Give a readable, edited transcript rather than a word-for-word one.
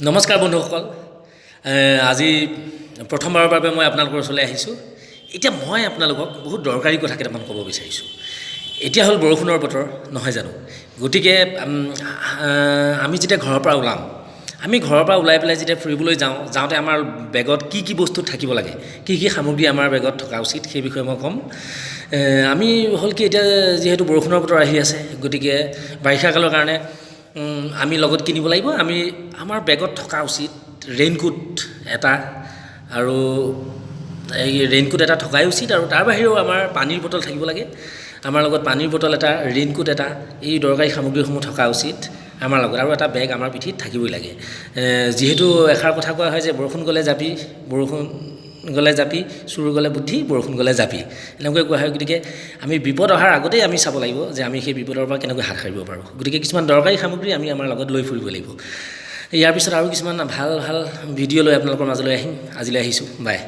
নমস্কাৰ বন্ধুসকল আজি প্ৰথমবাৰৰ বাবে মই আপোনালোকৰ ওচৰলৈ আহিছোঁ এতিয়া মই আপোনালোকক বহুত দৰকাৰী কথা কেইটামান ক'ব বিচাৰিছোঁ এতিয়া হ'ল বৰষুণৰ বতৰ নহয় জানো গতিকে আমি যেতিয়া ঘৰৰ পৰা ওলাম আমি ঘৰৰ পৰা ওলাই পেলাই যেতিয়া ফুৰিবলৈ যাওঁতে আমাৰ বেগত কি কি বস্তু থাকিব লাগে কি কি সামগ্ৰী আমাৰ বেগত থকা উচিত সেই বিষয়ে মই ক'ম আমি হ'ল কি এতিয়া যিহেতু বৰষুণৰ বতৰ আহি আছে গতিকে বাৰিষা কালৰ কাৰণে আমি লগত কিনিব লাগিব আমি আমাৰ বেগত থকা উচিত ৰেইনকোট এটা আৰু এই ৰেইনকোট এটা থকাই উচিত আৰু তাৰ বাহিৰেও আমাৰ পানীৰ বটল থাকিব লাগে আমাৰ লগত পানীৰ বটল এটা ৰেইনকোট এটা এই দৰকাৰী সামগ্ৰীসমূহ থকা উচিত আমাৰ লগত আৰু এটা বেগ আমাৰ পিঠিত থাকিবই লাগে যিহেতু এষাৰ কথা কোৱা হয় যে বৰষুণ গ'লে জাপি চুৰ গ'লে বুদ্ধি বৰষুণ গ'লে জাপি এনেকৈ কোৱা হয় গতিকে আমি বিপদ অহাৰ আগতেই আমি চাব লাগিব যে আমি সেই বিপদৰ পৰা কেনেকৈ হাত সাৰিব পাৰোঁ গতিকে কিছুমান দৰকাৰী সামগ্ৰী আমি আমাৰ লগত লৈ ফুৰিব লাগিব ইয়াৰ পিছত আৰু কিছুমান ভাল ভিডিঅ' লৈ আপোনালোকৰ মাজলৈ আহিম আজিলৈ আহিছোঁ বাই